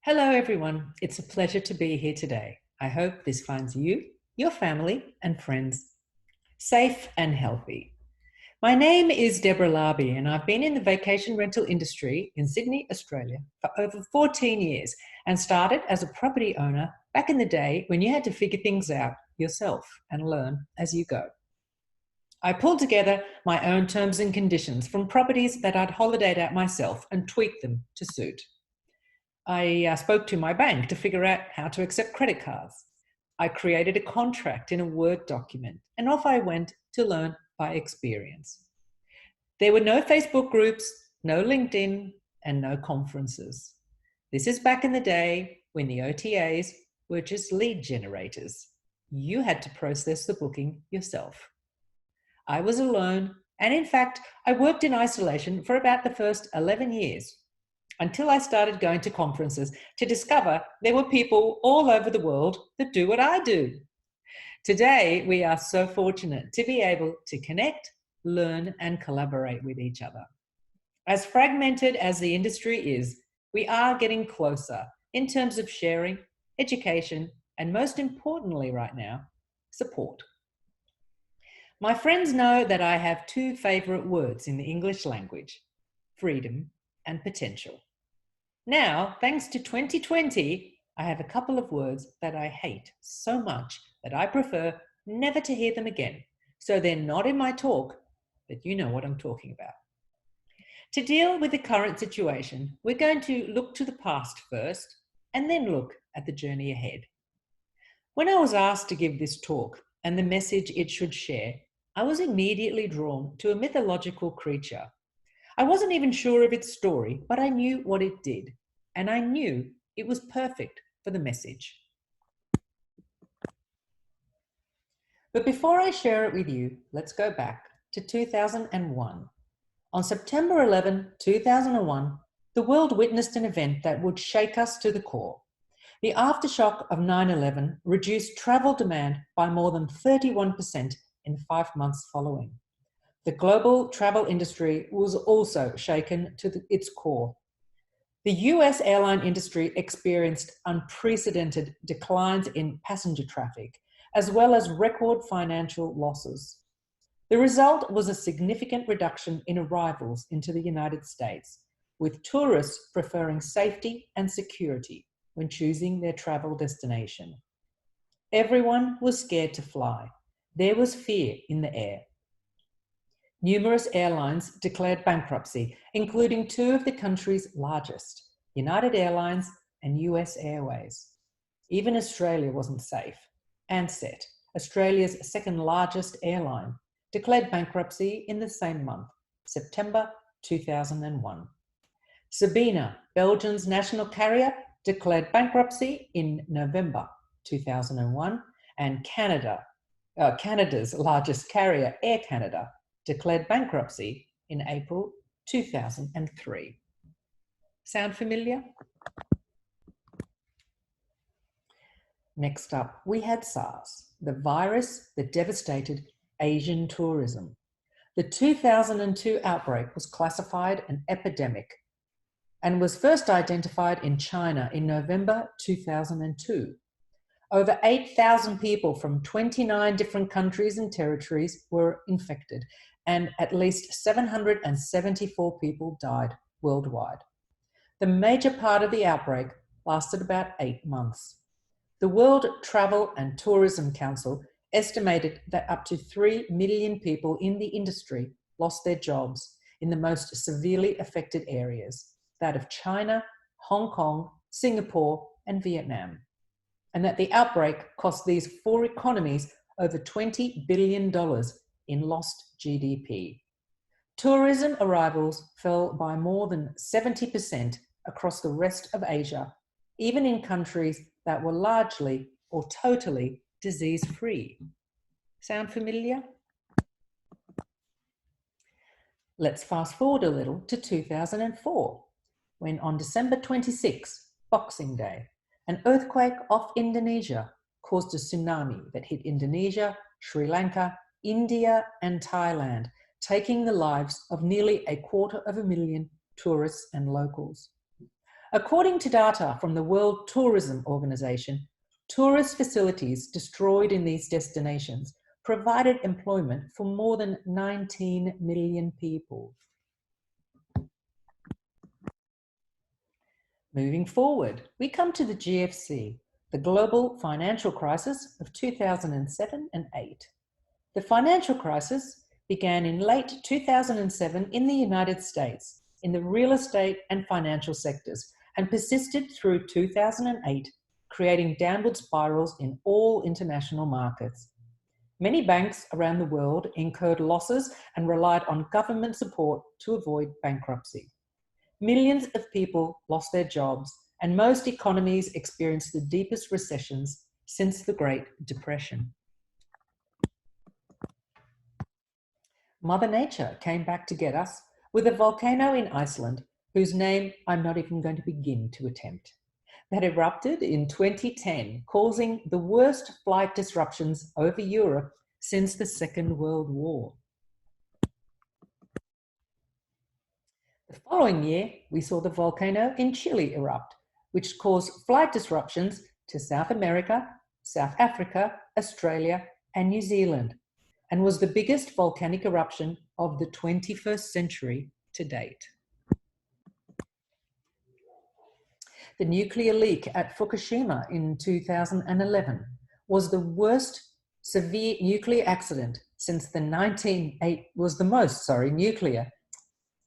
Hello, everyone. It's a pleasure to be here today. I hope this finds you, your family, and friends safe and healthy. My name is Deborah Larby, and I've been in the vacation rental industry in Sydney, Australia for over 14 years and started as a property owner back in the day when you had to figure things out yourself and learn as you go. I pulled together my own terms and conditions from properties that I'd holidayed at myself and tweaked them to suit. I spoke to my bank to figure out how to accept credit cards. I created a contract in a Word document, and off I went to learn by experience. There were no Facebook groups, no LinkedIn, and no conferences. This is back in the day when the OTAs were just lead generators. You had to process the booking yourself. I was alone, and in fact, I worked in isolation for about the first 11 years. Until I started going to conferences to discover there were people all over the world that do what I do. Today, we are so fortunate to be able to connect, learn, and collaborate with each other. As fragmented as the industry is, we are getting closer in terms of sharing, education, and most importantly right now, support. My friends know that I have two favorite words in the English language: freedom and potential. Now, thanks to 2020, I have a couple of words that I hate so much that I prefer never to hear them again. So they're not in my talk, but you know what I'm talking about. To deal with the current situation, we're going to look to the past first and then look at the journey ahead. When I was asked to give this talk and the message it should share, I was immediately drawn to a mythological creature. I wasn't even sure of its story, but I knew what it did, and I knew it was perfect for the message. But before I share it with you, let's go back to 2001. On September 11, 2001, the world witnessed an event that would shake us to the core. The aftershock of 9/11 reduced travel demand by more than 31% in the 5 months following. The global travel industry was also shaken to its core. The US airline industry experienced unprecedented declines in passenger traffic, as well as record financial losses. The result was a significant reduction in arrivals into the United States, with tourists preferring safety and security when choosing their travel destination. Everyone was scared to fly. There was fear in the air. Numerous airlines declared bankruptcy, including two of the country's largest, United Airlines and US Airways. Even Australia wasn't safe. Ansett, Australia's second largest airline, declared bankruptcy in the same month, September 2001. Sabena, Belgium's national carrier, declared bankruptcy in November 2001, and Canada's largest carrier, Air Canada, declared bankruptcy in April 2003. Sound familiar? Next up, we had Sars, the virus that devastated Asian tourism. The 2002 outbreak was classified an epidemic and was first identified in China in November 2002. Over 8,000 people from 29 different countries and territories were infected, and at least 774 people died worldwide. The major part of the outbreak lasted about 8 months. The World Travel and Tourism Council estimated that up to 3 million people in the industry lost their jobs in the most severely affected areas, that of China, Hong Kong, Singapore, and Vietnam, and that the outbreak cost these 4 economies over $20 billion in lost GDP. Tourism arrivals fell by more than 70% across the rest of Asia, even in countries that were largely or totally disease-free. Sound familiar? Let's fast forward a little to 2004, when on December 26, Boxing Day, an earthquake off Indonesia caused a tsunami that hit Indonesia, Sri Lanka, India, and Thailand, taking the lives of nearly 250,000 tourists and locals. According to data from the World Tourism Organization, tourist facilities destroyed in these destinations provided employment for more than 19 million people. Moving forward, we come to the GFC, the global financial crisis of 2007 and 8. The financial crisis began in late 2007 in the United States, in the real estate and financial sectors, and persisted through 2008, creating downward spirals in all international markets. Many banks around the world incurred losses and relied on government support to avoid bankruptcy. Millions of people lost their jobs, and most economies experienced the deepest recessions since the Great Depression. Mother Nature came back to get us with a volcano in Iceland, whose name I'm not even going to begin to attempt, that erupted in 2010, causing the worst flight disruptions over Europe since the Second World War. The following year, we saw the volcano in Chile erupt, which caused flight disruptions to South America, South Africa, Australia, and New Zealand, and was the biggest volcanic eruption of the 21st century to date. The nuclear leak at Fukushima in 2011 was the most severe nuclear accident since the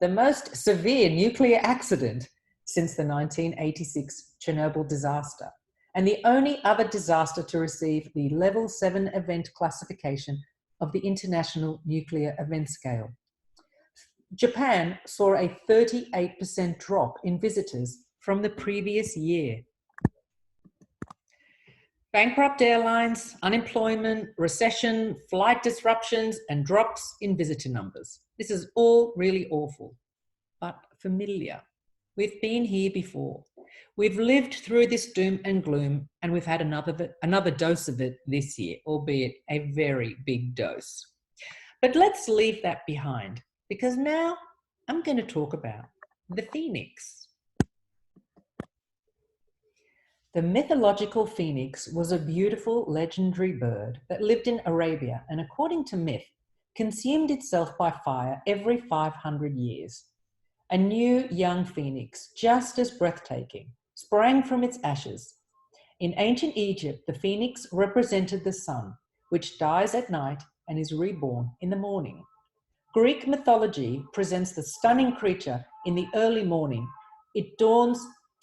most severe nuclear accident since the 1986 Chernobyl disaster, and the only other disaster to receive the Level 7 event classification of the International Nuclear Event Scale. Japan saw a 38% drop in visitors from the previous year. Bankrupt airlines, unemployment, recession, flight disruptions, and drops in visitor numbers. This is all really awful, but familiar. We've been here before. We've lived through this doom and gloom, and we've had another dose of it this year, albeit a very big dose. But let's leave that behind, because now I'm going to talk about the phoenix. The mythological phoenix was a beautiful, legendary bird that lived in Arabia and, according to myth, consumed itself by fire every 500 years. A new young phoenix, just as breathtaking, sprang from its ashes. In ancient Egypt, the phoenix represented the sun, which dies at night and is reborn in the morning. Greek mythology presents the stunning creature in the early morning.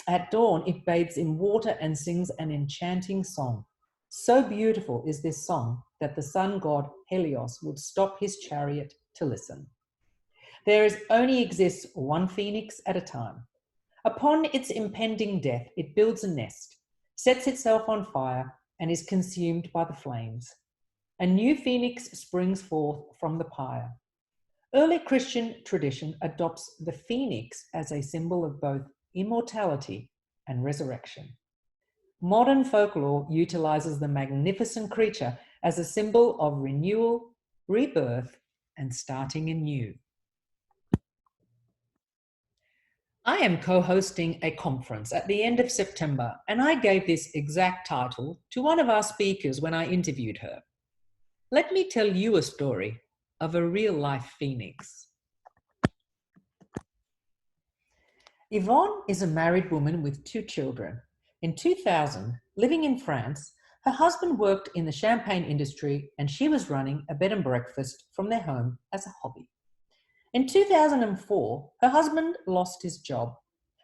At dawn, it bathes in water and sings an enchanting song. So beautiful is this song that the sun god Helios would stop his chariot to listen. There only exists one phoenix at a time. Upon its impending death, it builds a nest, sets itself on fire, and is consumed by the flames. A new phoenix springs forth from the pyre. Early Christian tradition adopts the phoenix as a symbol of both immortality and resurrection. Modern folklore utilizes the magnificent creature as a symbol of renewal, rebirth, and starting anew. I am co-hosting a conference at the end of September, and I gave this exact title to one of our speakers when I interviewed her. Let me tell you a story of a real-life phoenix. Yvonne is a married woman with 2 children. In 2000, living in France, her husband worked in the champagne industry and she was running a bed and breakfast from their home as a hobby. In 2004, her husband lost his job.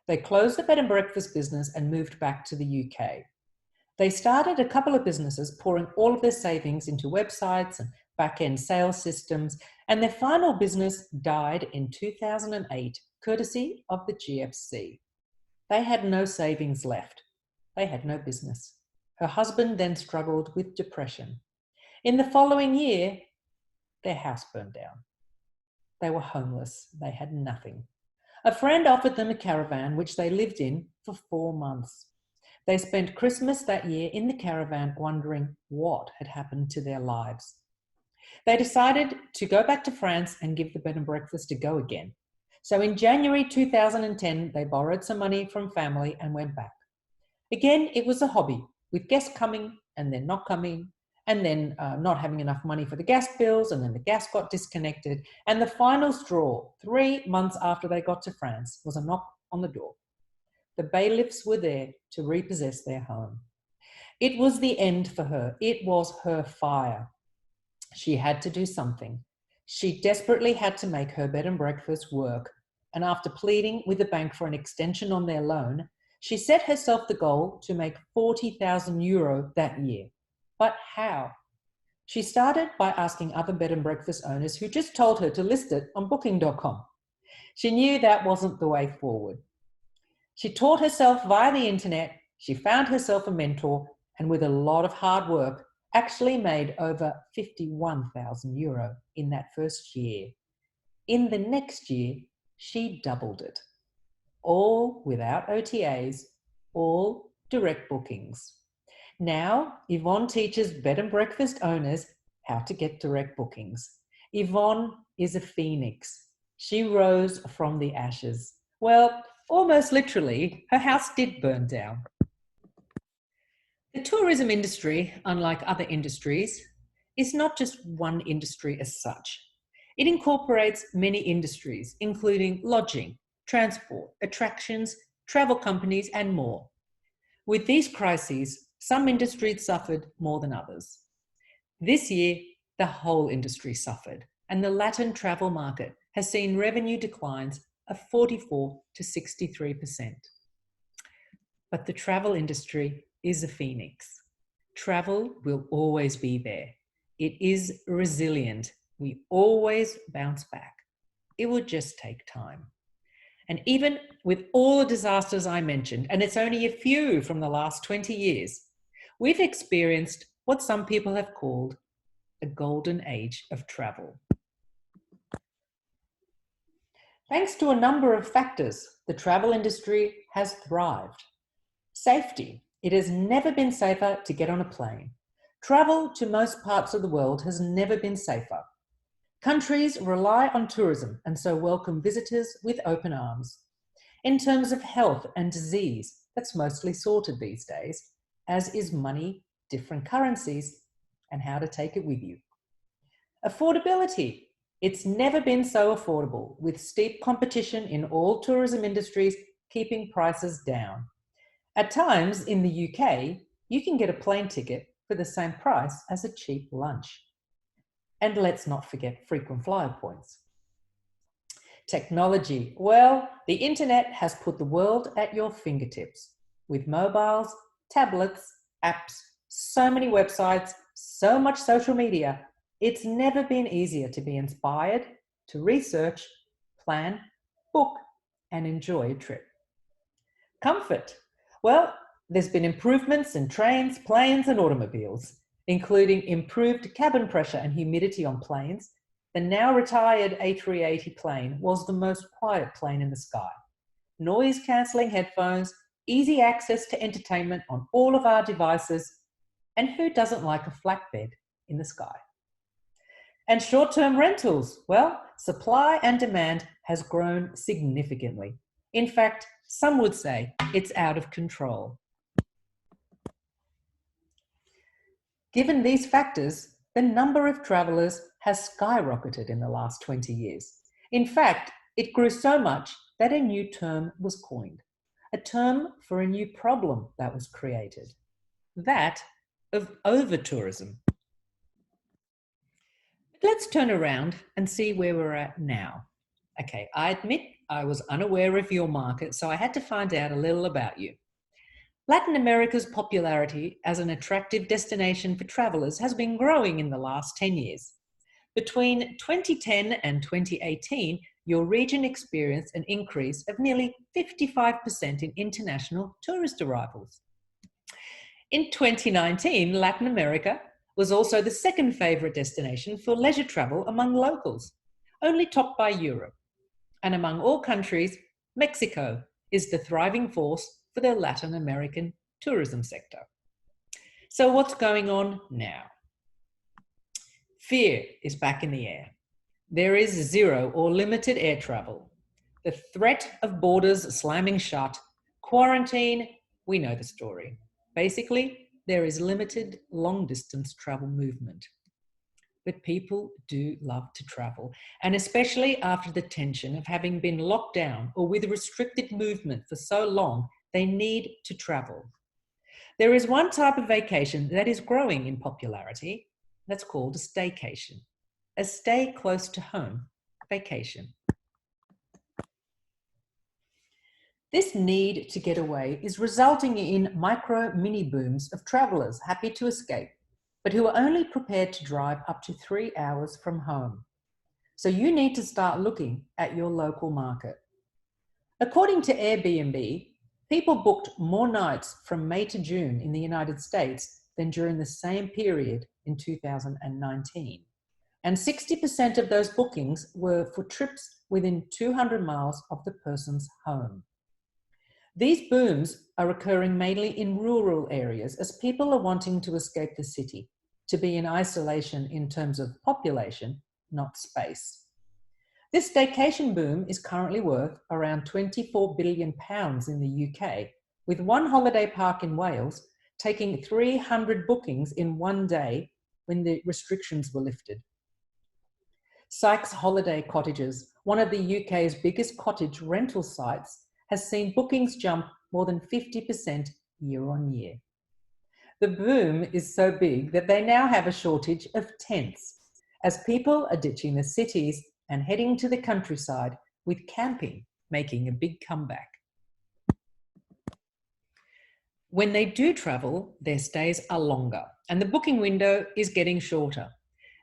They closed the bed and breakfast business and moved back to the UK. They started a couple of businesses, pouring all of their savings into websites and back-end sales systems, and their final business died in 2008, courtesy of the GFC. They had no savings left. They had no business. Her husband then struggled with depression. In the following year, their house burned down. They were homeless. They had nothing. A friend offered them a caravan, which they lived in for 4 months. They spent Christmas that year in the caravan wondering what had happened to their lives. They decided to go back to France and give the bed and breakfast a go again. So in January 2010, they borrowed some money from family and went back. Again, it was a hobby, with guests coming and then not coming, and then not having enough money for the gas bills, and then the gas got disconnected. And the final straw, 3 months after they got to France, was a knock on the door. The bailiffs were there to repossess their home. It was the end for her. It was her fire. She had to do something. She desperately had to make her bed and breakfast work. And after pleading with the bank for an extension on their loan, she set herself the goal to make 40,000 euro that year. But how? She started by asking other bed and breakfast owners who just told her to list it on booking.com. She knew that wasn't the way forward. She taught herself via the internet. She found herself a mentor, and with a lot of hard work, actually made over 51,000 euro in that first year. In the next year, she doubled it. All without OTAs, all direct bookings. Now, Yvonne teaches bed and breakfast owners how to get direct bookings. Yvonne is a phoenix. She rose from the ashes. Well, almost literally, her house did burn down. The tourism industry, unlike other industries, is not just one industry as such. It incorporates many industries, including lodging, transport, attractions, travel companies, and more. With these crises, some industries suffered more than others. This year, the whole industry suffered, and the Latin travel market has seen revenue declines of 44 to 63%. But the travel industry is a phoenix. Travel will always be there. It is resilient. We always bounce back. It will just take time. And even with all the disasters I mentioned, and it's only a few from the last 20 years, we've experienced what some people have called a golden age of travel. Thanks to a number of factors, the travel industry has thrived. Safety. It has never been safer to get on a plane. Travel to most parts of the world has never been safer. Countries rely on tourism and so welcome visitors with open arms. In terms of health and disease, that's mostly sorted these days, as is money, different currencies, and how to take it with you. Affordability. It's never been so affordable, with steep competition in all tourism industries keeping prices down. At times in the UK, you can get a plane ticket for the same price as a cheap lunch. And let's not forget frequent flyer points. Technology. Well, the internet has put the world at your fingertips. With mobiles, tablets, apps, so many websites, so much social media, it's never been easier to be inspired, to research, plan, book, and enjoy a trip. Comfort. Well, there's been improvements in trains, planes, and automobiles, including improved cabin pressure and humidity on planes. The now retired A380 plane was the most quiet plane in the sky. Noise-cancelling headphones, easy access to entertainment on all of our devices, and who doesn't like a flatbed in the sky? And short-term rentals, well, supply and demand has grown significantly. In fact, some would say it's out of control. Given these factors, the number of travellers has skyrocketed in the last 20 years. In fact, it grew so much that a new term was coined, a term for a new problem that was created, that of over-tourism. Let's turn around and see where we're at now. Okay, I admit I was unaware of your market, so I had to find out a little about you. Latin America's popularity as an attractive destination for travellers has been growing in the last 10 years. Between 2010 and 2018, your region experienced an increase of nearly 55% in international tourist arrivals. In 2019, Latin America was also the second favourite destination for leisure travel among locals, only topped by Europe. And among all countries, Mexico is the thriving force for the Latin American tourism sector. So what's going on now? Fear is back in the air. There is zero or limited air travel. The threat of borders slamming shut, quarantine, we know the story. Basically, there is limited long-distance travel movement. But people do love to travel, and especially after the tension of having been locked down or with restricted movement for so long, they need to travel. There is one type of vacation that is growing in popularity. That's called a staycation. A stay close to home vacation. This need to get away is resulting in micro mini booms of travellers happy to escape, but who are only prepared to drive up to 3 hours from home. So you need to start looking at your local market. According to Airbnb, people booked more nights from May to June in the United States than during the same period in 2019. And 60% of those bookings were for trips within 200 miles of the person's home. These booms are occurring mainly in rural areas as people are wanting to escape the city, to be in isolation in terms of population, not space. This staycation boom is currently worth around £24 billion in the UK, with one holiday park in Wales taking 300 bookings in one day when the restrictions were lifted. Sykes Holiday Cottages, one of the UK's biggest cottage rental sites, has seen bookings jump more than 50% year on year. The boom is so big that they now have a shortage of tents, as people are ditching the cities and heading to the countryside, with camping making a big comeback. When they do travel, their stays are longer, and the booking window is getting shorter.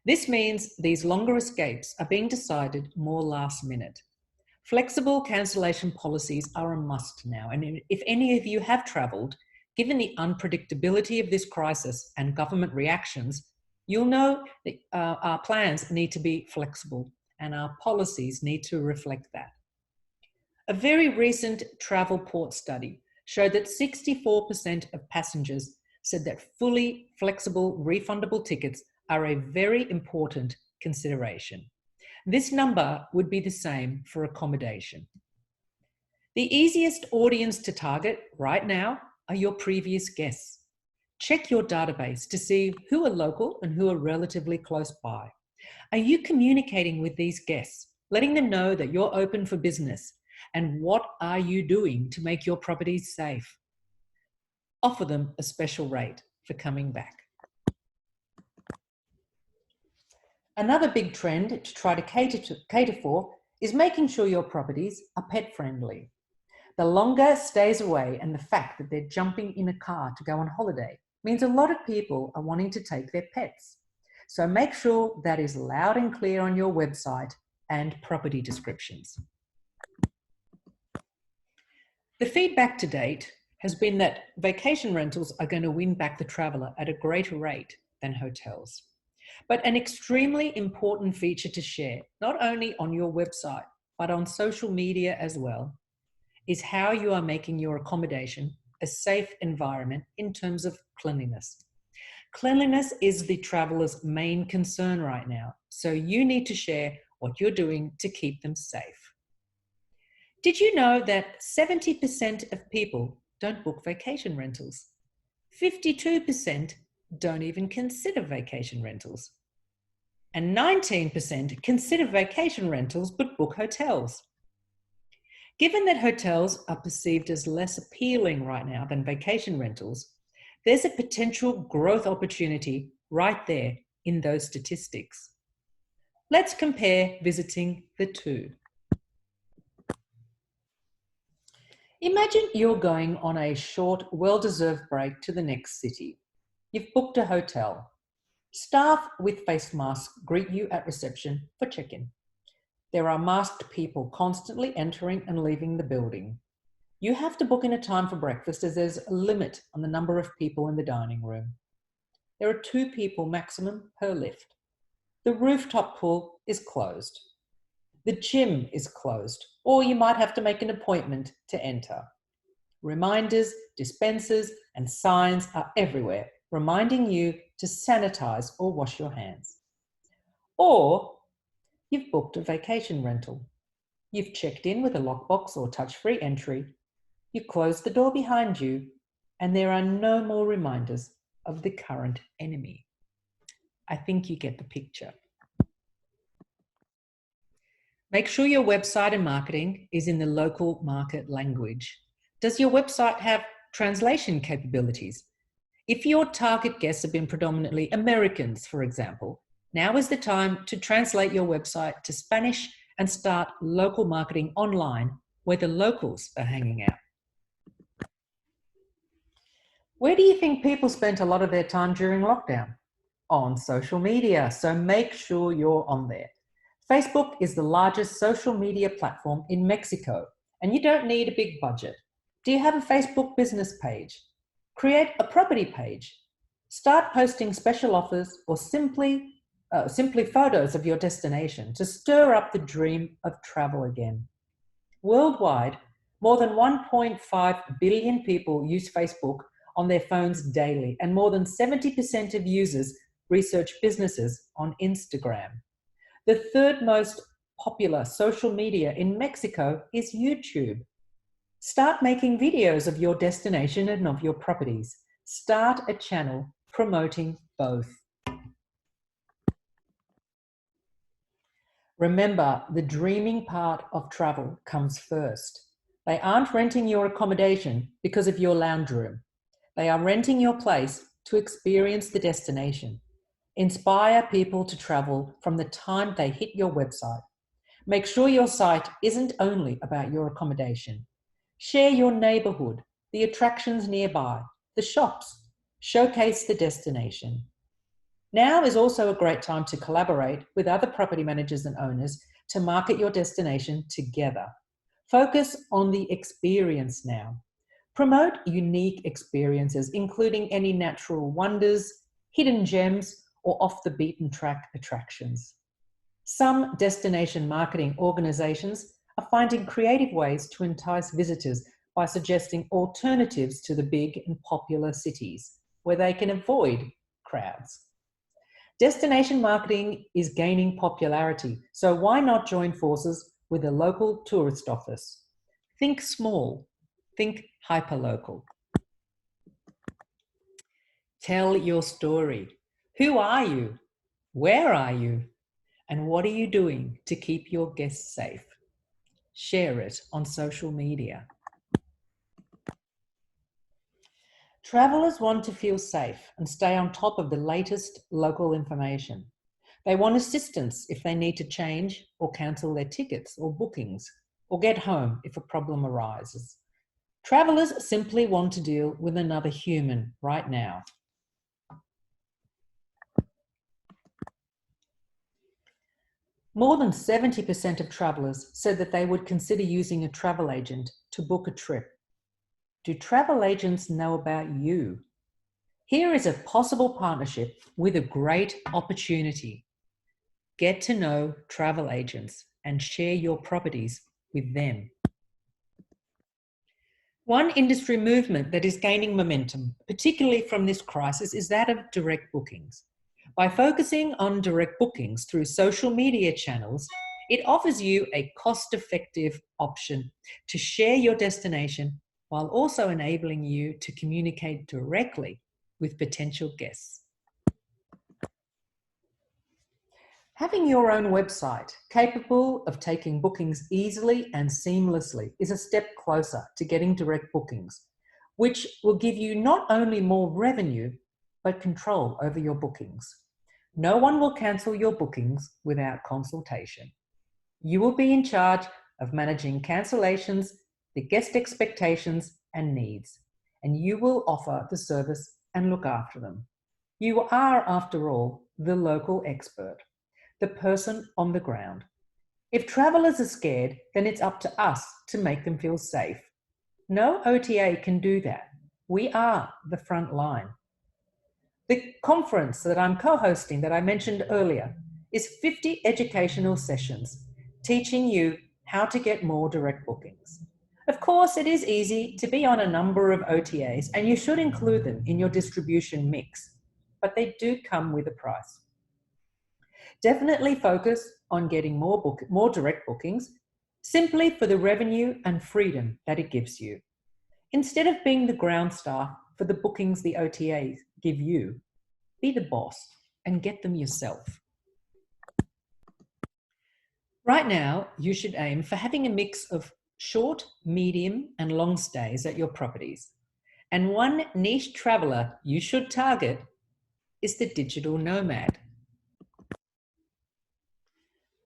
This means these longer escapes are being decided more last minute. Flexible cancellation policies are a must now, and if any of you have travelled, given the unpredictability of this crisis and government reactions, you'll know that our plans need to be flexible and our policies need to reflect that. A very recent Travelport study showed that 64% of passengers said that fully flexible refundable tickets are a very important consideration. This number would be the same for accommodation. The easiest audience to target right now are your previous guests. Check your database to see who are local and who are relatively close by. Are you communicating with these guests, letting them know that you're open for business? And what are you doing to make your properties safe? Offer them a special rate for coming back. Another big trend to try to cater for is making sure your properties are pet friendly. The longer stays away and the fact that they're jumping in a car to go on holiday means a lot of people are wanting to take their pets. So make sure that is loud and clear on your website and property descriptions. The feedback to date has been that vacation rentals are going to win back the traveller at a greater rate than hotels. But an extremely important feature to share, not only on your website, but on social media as well, is how you are making your accommodation a safe environment in terms of cleanliness. Cleanliness is the traveller's main concern right now, so you need to share what you're doing to keep them safe. Did you know that 70% of people don't book vacation rentals? 52% don't even consider vacation rentals. And 19% consider vacation rentals but book hotels. Given that hotels are perceived as less appealing right now than vacation rentals, there's a potential growth opportunity right there in those statistics. Let's compare visiting the two. Imagine you're going on a short, well-deserved break to the next city. You've booked a hotel. Staff with face masks greet you at reception for check-in. There are masked people constantly entering and leaving the building. You have to book in a time for breakfast as there's a limit on the number of people in the dining room. There are 2 people maximum per lift. The rooftop pool is closed. The gym is closed, or you might have to make an appointment to enter. Reminders, dispensers, and signs are everywhere, reminding you to sanitize or wash your hands. Or you've booked a vacation rental. You've checked in with a lockbox or touch-free entry. You close the door behind you, and there are no more reminders of the current enemy. I think you get the picture. Make sure your website and marketing is in the local market language. Does your website have translation capabilities? If your target guests have been predominantly Americans, for example, now is the time to translate your website to Spanish and start local marketing online where the locals are hanging out. Where do you think people spent a lot of their time during lockdown? On social media, so make sure you're on there. Facebook is the largest social media platform in Mexico, and you don't need a big budget. Do you have a Facebook business page? Create a property page. Start posting special offers or simply photos of your destination to stir up the dream of travel again. Worldwide, more than 1.5 billion people use Facebook on their phones daily, and more than 70% of users research businesses on Instagram. The third most popular social media in Mexico is YouTube. Start making videos of your destination and of your properties. Start a channel promoting both. Remember, the dreaming part of travel comes first. They aren't renting your accommodation because of your lounge room. They are renting your place to experience the destination. Inspire people to travel from the time they hit your website. Make sure your site isn't only about your accommodation. Share your neighborhood, the attractions nearby, the shops. Showcase the destination. Now is also a great time to collaborate with other property managers and owners to market your destination together. Focus on the experience now. Promote unique experiences, including any natural wonders, hidden gems, or off-the-beaten-track attractions. Some destination marketing organizations are finding creative ways to entice visitors by suggesting alternatives to the big and popular cities where they can avoid crowds. Destination marketing is gaining popularity, so why not join forces with a local tourist office? Think small, think hyperlocal. Tell your story. Who are you? Where are you? And what are you doing to keep your guests safe? Share it on social media. Travelers want to feel safe and stay on top of the latest local information. They want assistance if they need to change or cancel their tickets or bookings, or get home if a problem arises. Travelers simply want to deal with another human right now. More than 70% of travelers said that they would consider using a travel agent to book a trip. Do travel agents know about you? Here is a possible partnership with a great opportunity. Get to know travel agents and share your properties with them. One industry movement that is gaining momentum, particularly from this crisis, is that of direct bookings. By focusing on direct bookings through social media channels, it offers you a cost-effective option to share your destination while also enabling you to communicate directly with potential guests. Having your own website capable of taking bookings easily and seamlessly is a step closer to getting direct bookings, which will give you not only more revenue, but control over your bookings. No one will cancel your bookings without consultation. You will be in charge of managing cancellations, the guest expectations and needs, and you will offer the service and look after them. You are, after all, the local expert, the person on the ground. If travelers are scared, then it's up to us to make them feel safe. No OTA can do that. We are the front line. The conference that I'm co-hosting that I mentioned earlier is 50 educational sessions teaching you how to get more direct bookings. Of course, it is easy to be on a number of OTAs and you should include them in your distribution mix, but they do come with a price. Definitely focus on getting more direct bookings simply for the revenue and freedom that it gives you. Instead of being the ground staff for the bookings the OTAs give you, be the boss and get them yourself. Right now, you should aim for having a mix of short, medium, and long stays at your properties. And one niche traveler you should target is the digital nomad.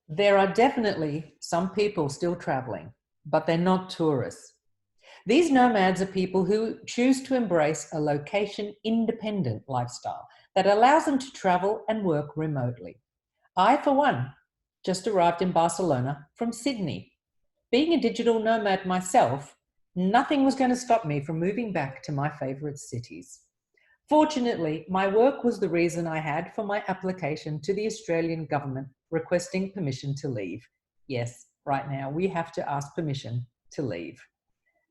There are definitely some people still traveling, but they're not tourists. These nomads are people who choose to embrace a location-independent lifestyle that allows them to travel and work remotely. I, for one, just arrived in Barcelona from Sydney. Being a digital nomad myself, nothing was going to stop me from moving back to my favourite cities. Fortunately, my work was the reason I had for my application to the Australian government requesting permission to leave. Yes, right now we have to ask permission to leave.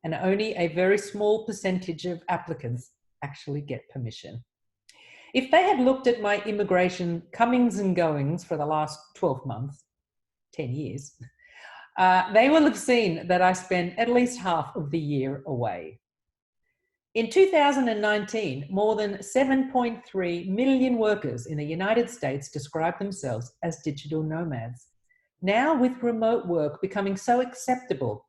And only a very small percentage of applicants actually get permission. If they had looked at my immigration comings and goings for the last 12 months, 10 years, they will have seen that I spent at least half of the year away. In 2019, more than 7.3 million workers in the United States described themselves as digital nomads. Now, with remote work becoming so acceptable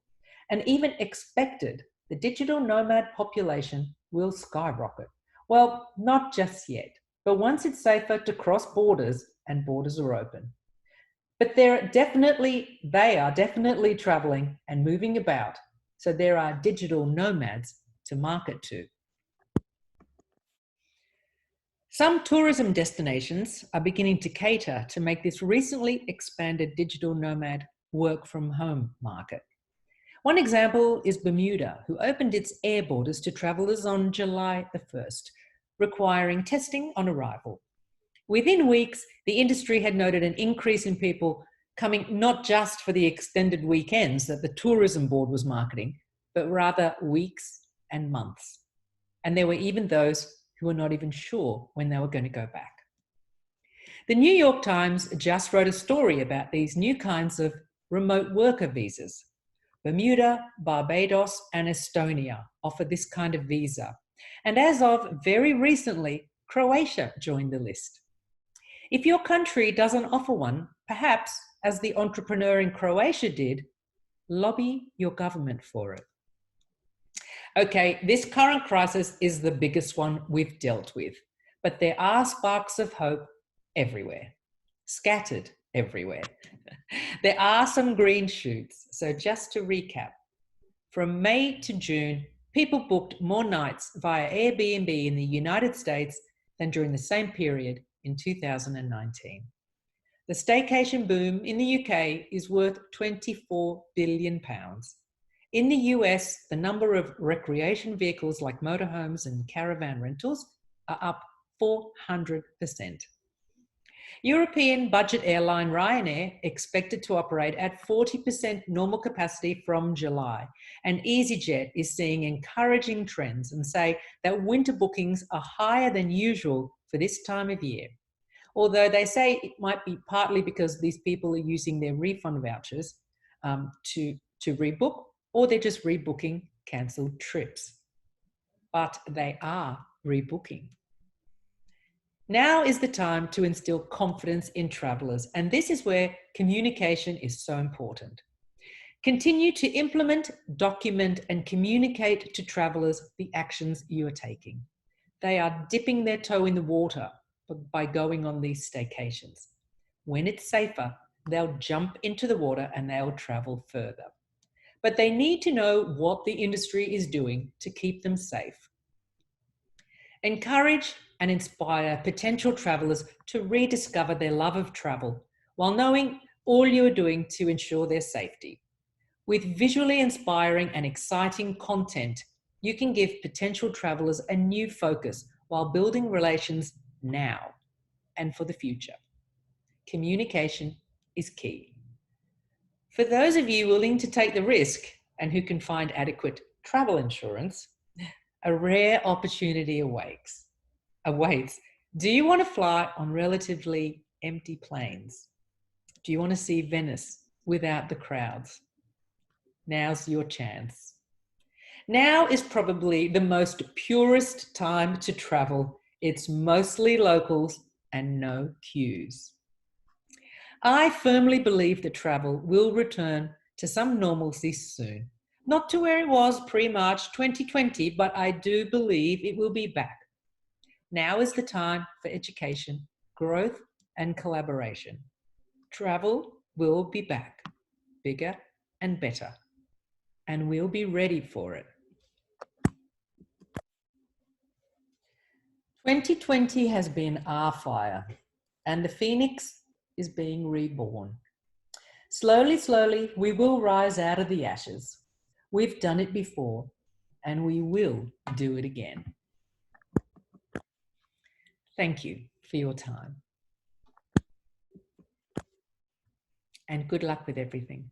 and even expected, the digital nomad population will skyrocket. Well, not just yet, but once it's safer to cross borders and borders are open. But they are definitely traveling and moving about. So there are digital nomads to market to. Some tourism destinations are beginning to cater to make this recently expanded digital nomad work from home market. One example is Bermuda, who opened its air borders to travelers on July the 1st, requiring testing on arrival. Within weeks, the industry had noted an increase in people coming not just for the extended weekends that the tourism board was marketing, but rather weeks and months. And there were even those who were not even sure when they were going to go back. The New York Times just wrote a story about these new kinds of remote worker visas. Bermuda, Barbados, and Estonia offer this kind of visa. And as of very recently, Croatia joined the list. If your country doesn't offer one, perhaps, as the entrepreneur in Croatia did, lobby your government for it. Okay, this current crisis is the biggest one we've dealt with, but there are sparks of hope everywhere, scattered everywhere. There are some green shoots. So just to recap, from May to June, people booked more nights via Airbnb in the United States than during the same period in 2019. The staycation boom in the UK is worth £24 billion. In the US, the number of recreation vehicles like motorhomes and caravan rentals are up 400%. European budget airline Ryanair expected to operate at 40% normal capacity from July, and EasyJet is seeing encouraging trends and say that winter bookings are higher than usual for this time of year. Although they say it might be partly because these people are using their refund vouchers to rebook, or they're just rebooking cancelled trips. But they are rebooking. Now is the time to instill confidence in travellers, and this is where communication is so important. Continue to implement, document, and communicate to travellers the actions you are taking. They are dipping their toe in the water by going on these staycations. When it's safer, they'll jump into the water and they'll travel further. But they need to know what the industry is doing to keep them safe. Encourage and inspire potential travellers to rediscover their love of travel while knowing all you are doing to ensure their safety. With visually inspiring and exciting content, you can give potential travellers a new focus while building relations now and for the future. Communication is key. For those of you willing to take the risk and who can find adequate travel insurance, a rare opportunity awaits. Do you want to fly on relatively empty planes? Do you want to see Venice without the crowds? Now's your chance. Now is probably the most purest time to travel. It's mostly locals and no queues. I firmly believe that travel will return to some normalcy soon. Not to where it was pre-March 2020, but I do believe it will be back. Now is the time for education, growth, and collaboration. Travel will be back, bigger and better, and we'll be ready for it. 2020 has been our fire, and the phoenix is being reborn. Slowly, slowly, we will rise out of the ashes. We've done it before, and we will do it again. Thank you for your time. And good luck with everything.